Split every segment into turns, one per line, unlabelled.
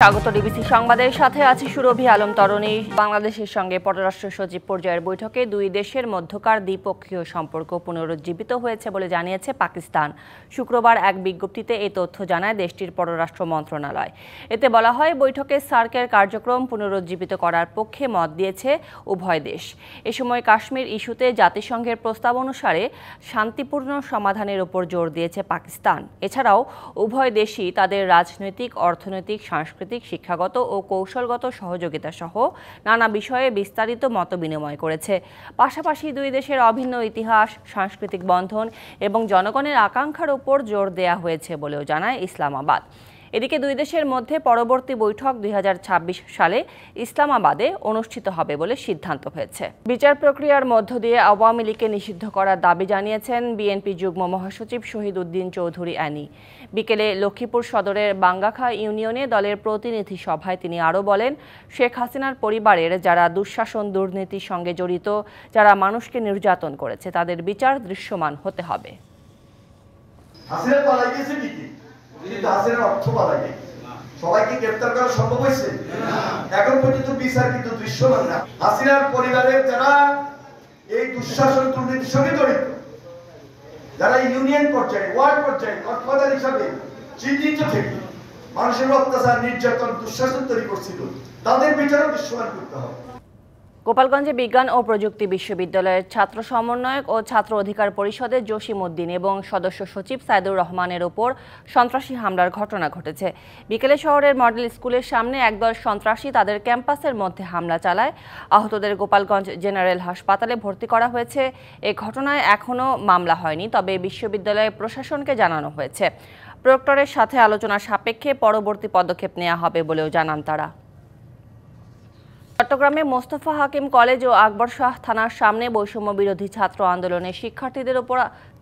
স্বাগত ডিবিসি সংবাদের সাথে আছি সুরভি আলম তরণী। বাংলাদেশের সঙ্গে পররাষ্ট্র সচিব পর্যায়ের বৈঠকে দুই দেশের মধ্যকার দ্বিপক্ষীয় সম্পর্ক পুনরুজ্জীবিত হয়েছে বলে জানিয়েছে পাকিস্তান। শুক্রবার এক বিজ্ঞপ্তিতে এই তথ্য জানায় দেশটির পররাষ্ট্র মন্ত্রণালয়। এতে বলা হয়, বৈঠকে সার্কের কার্যক্রম পুনরুজ্জীবিত করার পক্ষে মত দিয়েছে উভয় দেশ। এ সময় কাশ্মীর ইস্যুতে জাতিসংঘের প্রস্তাব অনুসারে শান্তিপূর্ণ সমাধানের উপর জোর দিয়েছে পাকিস্তান। এছাড়াও উভয় দেশই তাদের রাজনৈতিক, অর্থনৈতিক, সাংস্কৃতিক, শিক্ষাগত ও কৌশলগত সহযোগিতা সহ নানা বিষয়ে বিস্তারিত মতবিনিময় করেছে। পাশাপাশি দুই দেশের অভিন্ন ইতিহাস, সাংস্কৃতিক বন্ধন এবং জনগণের আকাঙ্ক্ষার উপর জোর দেয়া হয়েছে বলেও জানায় ইসলামাবাদ। এদিকে দুই দেশের মধ্যে পরবর্তী বৈঠক 2026 সালে ইসলামাবাদে অনুষ্ঠিত হবে বলে সিদ্ধান্ত হয়েছে। বিচার প্রক্রিয়ার মধ্য দিয়ে আওয়ামী লীগকে নিষিদ্ধ করার দাবি জানিয়েছেন বিএনপি যুগ্ম মহাসচিব শহীদ উদ্দিন চৌধুরী অ্যানি। বিকেলে লক্ষ্মীপুর সদরের বাঙ্গাখা ইউনিয়নে দলের প্রতিনিধি সভায় তিনি আরও বলেন, শেখ হাসিনার পরিবারের যারা দুঃশাসন, দুর্নীতির সঙ্গে জড়িত, যারা মানুষকে নির্যাতন করেছে, তাদের বিচার দৃশ্যমান হতে হবে।
সবাইকে গ্রেফতার করা সম্ভব হয়েছে? এখন পর্যন্ত বিচার কিন্তু দৃশ্যমান না। হাসিনার পরিবারের যারা এই দুঃশাসন, দুর্নীতির সঙ্গে জড়িত, যারা ইউনিয়ন পর্যায়ে, ওয়ার্ড পর্যায়ে গডফাদার হিসাবে চিহ্নিত থেকে মানুষের অত্যাচার, নির্যাতন, দুঃশাসন তৈরি করছিল, তাদের বিচারও দৃশ্যমান করতে হবে।
গোপালগঞ্জে বিজ্ঞান ও প্রযুক্তি বিশ্ববিদ্যালয়ের ছাত্র সমন্বয়ক ও ছাত্র অধিকার পরিষদের জসিম উদ্দিন এবং সদস্য সচিব সাইদুর রহমানের ওপর সন্ত্রাসী হামলার ঘটনা ঘটেছে। বিকেলে শহরের মডেল স্কুলের সামনে একদল সন্ত্রাসী তাদের ক্যাম্পাসের মধ্যে হামলা চালায়। আহতদের গোপালগঞ্জ জেনারেল হাসপাতালে ভর্তি করা হয়েছে। এই ঘটনায় এখনও মামলা হয়নি, তবে বিশ্ববিদ্যালয় প্রশাসনকে জানানো হয়েছে। প্রক্টরের সাথে আলোচনা সাপেক্ষে পরবর্তী পদক্ষেপ নেওয়া হবে বলেও জানান তারা। চট্টগ্রামে মোস্তফা হাকিম কলেজ ও আকবর শাহ থানার সামনে বৈষম্য বিরোধী ছাত্র আন্দোলনে শিক্ষার্থীদের উপর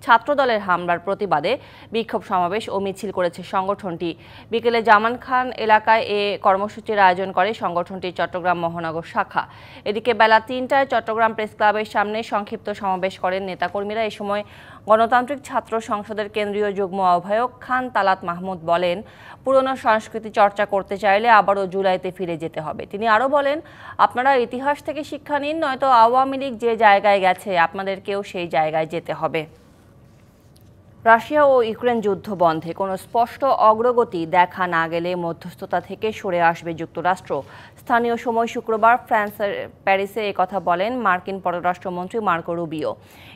ছাত্রদলের হামলার প্রতিবাদে বিক্ষোভ সমাবেশ ও মিছিল করেছে সংগঠনটি। বিকেলে জামান খান এলাকায় এ কর্মসূচির আয়োজন করে সংগঠনটির চট্টগ্রাম মহানগর শাখা। এদিকে বেলা 3টায় চট্টগ্রাম প্রেস ক্লাবের সামনে সংক্ষিপ্ত সমাবেশ করেন নেতাকর্মীরা। এ সময় গণতান্ত্রিক ছাত্র সংসদের কেন্দ্রীয় যুগ্ম আহ্বায়ক খান তালাত মাহমুদ বলেন, পুরনো সংস্কৃতি চর্চা করতে চাইলে আবারও জুলাইতে ফিরে যেতে হবে। তিনি আরও বলেন, আপনারা ইতিহাস থেকে শিক্ষা নিন, নয়তো আওয়ামী লীগ যে জায়গায় গেছে আপনাদেরকেও সেই জায়গায় যেতে হবে। রাশিয়া ও ইউক্রেন যুদ্ধ বন্ধে কোনো স্পষ্ট অগ্রগতি দেখা না গেলে মধ্যস্থতা থেকে সরে আসবে যুক্তরাষ্ট্র। স্থানীয় সময় শুক্রবার ফ্রান্সের প্যারিসে একথা বলেন মার্কিন পররাষ্ট্রমন্ত্রী মার্কো রুবিও।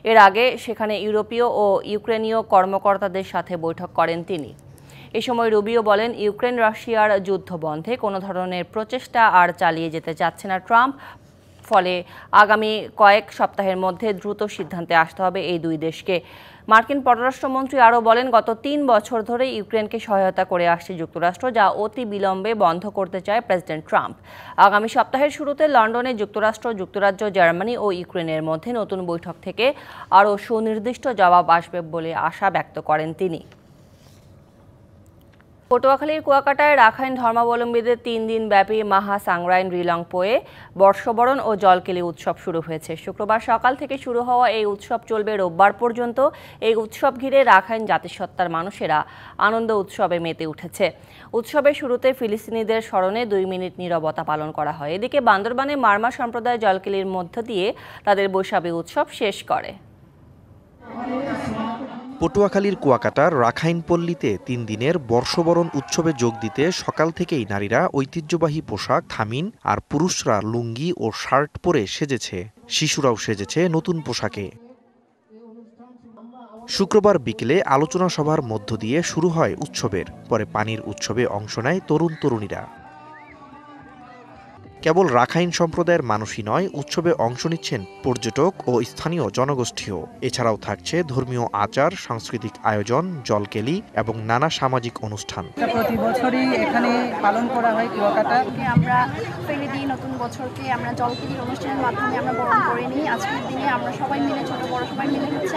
এর আগে সেখানে ইউরোপীয় ও ইউক্রেনীয় কর্মকর্তাদের সাথে বৈঠক করেন তিনি। এ সময় রুবিও বলেন, ইউক্রেন রাশিয়ার যুদ্ধ বন্ধে কোনো ধরনের প্রচেষ্টা আর চালিয়ে যেতে চাচ্ছে না ট্রাম্প। ফলে আগামী কয়েক সপ্তাহের মধ্যে দ্রুত সিদ্ধান্তে আসতে হবে এই দুই দেশকে। মার্কিন পররাষ্ট্রমন্ত্রী আরও বলেন, গত 3 বছর ধরে ইউক্রেনকে সহায়তা করে আসছে যুক্তরাষ্ট্র, যা অতি বিলম্বে বন্ধ করতে চায় প্রেসিডেন্ট ট্রাম্প। আগামী সপ্তাহের শুরুতে লন্ডনে যুক্তরাষ্ট্র, যুক্তরাজ্য, জার্মানি ও ইউক্রেনের মধ্যে নতুন বৈঠক থেকে আরও সুনির্দিষ্ট জবাব আসবে বলে আশা ব্যক্ত করেন তিনি। পটুয়াখালীর কুয়াকাটায় রাখাইন ধর্মাবলম্বীদের 3 দিন ব্যাপী মাহা সাংরাইন রিলংপোয়ে বর্ষবরণ ও জলকেলি উৎসব শুরু হয়েছে। শুক্রবার সকাল থেকে শুরু হওয়া এই উৎসব চলবে রোববার পর্যন্ত। এই উৎসব ঘিরে রাখাইন জাতিসত্তার মানুষেরা আনন্দ উৎসবে মেতে উঠেছে। উৎসবের শুরুতে ফিলিস্তিনিদের স্মরণে 2 মিনিট নীরবতা পালন করা হয়। এদিকে বান্দরবানে মারমা সম্প্রদায় জলকেলির মধ্য দিয়ে তাদের বৈশাখী উৎসব শেষ করে।
পটুয়াখালীর কুয়াকাটার রাখাইন পল্লীতে 3 দিনের বর্ষবরণ উৎসবে যোগ দিতে সকাল থেকেই নারীরা ঐতিহ্যবাহী পোশাক থামিন আর পুরুষরা লুঙ্গি ও শার্ট পরে সেজেছে। শিশুরাও সেজেছে নতুন পোশাকে। শুক্রবার বিকেলে আলোচনা সভার মধ্য দিয়ে শুরু হয় উৎসবের। পরে পানির উৎসবে অংশ নেয় তরুণ তরুণীরা। কেবল রাখাইন সম্প্রদায়ের মানুষই নয়, উৎসবে অংশ নিচ্ছেন পর্যটক ও স্থানীয় জনগোষ্ঠীও। এছাড়াও থাকছে ধর্মীয় আচার, সাংস্কৃতিক আয়োজন, জলকেলি এবং নানা সামাজিক অনুষ্ঠান।
প্রতি বছরই এখানে পালন করা হয় কুয়াকাটাকে
আমরা ফেরি দিই, নতুন বছরকে আমরা জলকেলির অনুষ্ঠানের মাধ্যমে আমরা বরণ করে নিই। আজকের দিনে আমরা সবাই মিলে, ছোট বড় সবাই মিলে হচ্ছে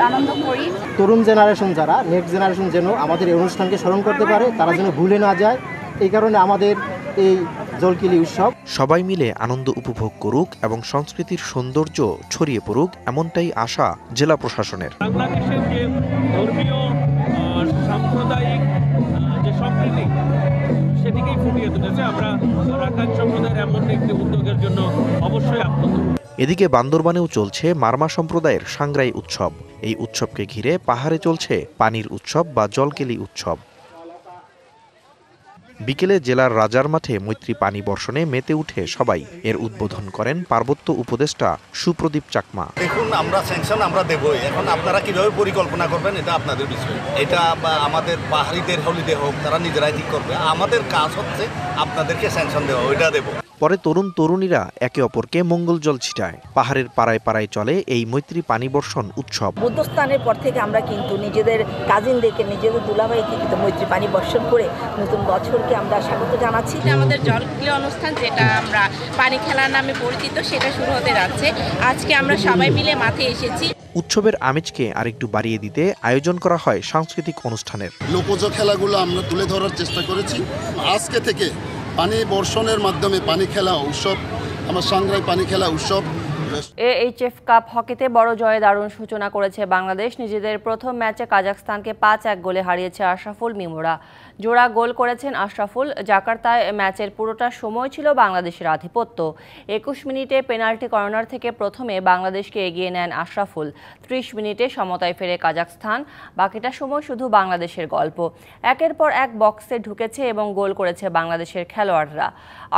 আনন্দ করি।
তরুণ জেনারেশন যারা, নেক্সট জেনারেশন যেন আমাদের এই অনুষ্ঠানকে স্মরণ করতে পারে, তারা যেন ভুলে না যায়, এই কারণে আমাদের এই জলকেলি উৎসব।
সবাই মিলে আনন্দ উপভোগ করুক এবং সংস্কৃতির সৌন্দর্য ছড়িয়ে পড়ুক, এমনটাই আশা জেলা প্রশাসনের।
বাংলাদেশের যে ধর্মীয় সাম্প্রদায়িক যে সম্প্রীতি, সেটিকে তুলেছে। আমরা রাখাইন সম্প্রদায়ের এমন একটি উদ্যোগের জন্য অবশ্যই আপ্লুত।
এদিকে বান্দরবানেও চলছে মারমা সম্প্রদায়ের সাংগ্রাই উৎসব। এই উৎসবকে ঘিরে পাহাড়ে চলছে পানির উৎসব বা জলকেলি উৎসব। বিকেলে জেলার রাজার মাঠে মৈত্রী পানি বর্ষণে মেতে উঠে সবাই। এর উদ্বোধন করেন পার্বত্য উপদেষ্টা সুপ্রদীপ চাকমা।
দেখুন, আমরা স্যাংশন আমরা দেবই, এখন আপনারা কিভাবে পরিকল্পনা করবেন এটা আপনাদের বিষয়। এটা আমাদের পাহাড়িদের হলিডে হোক, তারা নিজেরাই ঠিক করবে। আমাদের কাজ হচ্ছে আপনাদেরকে স্যাংশন দেওয়া, ওইটা দেবো।
পরে তরুণ তরুণীরা একে অপরকে মঙ্গল জল ছিটায়। পাহাড়ের পাড়ায় পাড়ায় চলে এই মৈত্রী পানি বর্ষণ উৎসব।
বুদ্ধস্থানের পর থেকে আমরা কিন্তু নিজেদের কাজিনদেরকে, নিজেদের দুলাভাইকে কিন্তু মৈত্রী পানি বর্ষণ করে নতুন বছরকে আমরা স্বাগত জানাচ্ছি।
আমাদের জলকেলি অনুষ্ঠান, যেটা আমরা পানি খেলার নামে পরিচিত, সেটা শুরু হতে যাচ্ছে। আজকে আমরা সবাই মিলে মাঠে এসেছি।
উৎসবের আমেজকে আরেকটু বাড়িয়ে দিতে আয়োজন করা হয় সাংস্কৃতিক অনুষ্ঠানের।
লোকজ খেলাগুলো আমরা তুলে ধরার চেষ্টা করেছি। আজকে থেকে পানি বর্ষণের মাধ্যমে পানি খেলা উৎসব, আমার সাংগ্রাই পানি খেলা উৎসব।
AHF কাপ হকিতে বড় জয়ে দারুণ সূচনা করেছে বাংলাদেশ। নিজেদের প্রথম ম্যাচে কাজাখস্তানকে 5-1 গোলে হারিয়েছে আশরাফুল মিমোরা। জোড়া গোল করেছেন আশরাফুল। জাকার্তায় ম্যাচের পুরোটা সময় ছিল বাংলাদেশের আধিপত্য। 21 মিনিটে পেনাল্টি কর্নার থেকে প্রথমে বাংলাদেশকে এগিয়ে নেন আশরাফুল। 30 মিনিটে সমতায় ফেরে কাজাখস্তান। বাকিটা সময় শুধু বাংলাদেশের গল্প। একের পর এক বক্সে ঢুকেছে এবং গোল করেছে বাংলাদেশের খেলোয়াড়রা।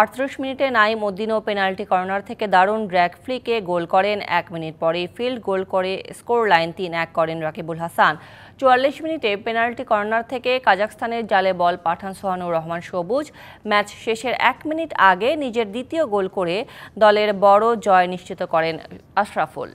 38 মিনিটে নাইম উদ্দিনও পেনাল্টি কর্নার থেকে দারুণ ড্র্যাগ ফ্লিকে গোল করেন। 1 মিনিট পরেই ফিল্ড গোল করে স্কোর লাইন 3-1 করেন রাকিবুল হাসান। 44 মিনিটে পেনাল্টি কর্নার থেকে কাজাখস্তানের জালে বল পাঠান সোহানুর রহমান সবুজ। ম্যাচ শেষের 1 মিনিট আগে নিজের দ্বিতীয় গোল করে দলের বড় জয় নিশ্চিত করেন আশরাফুল।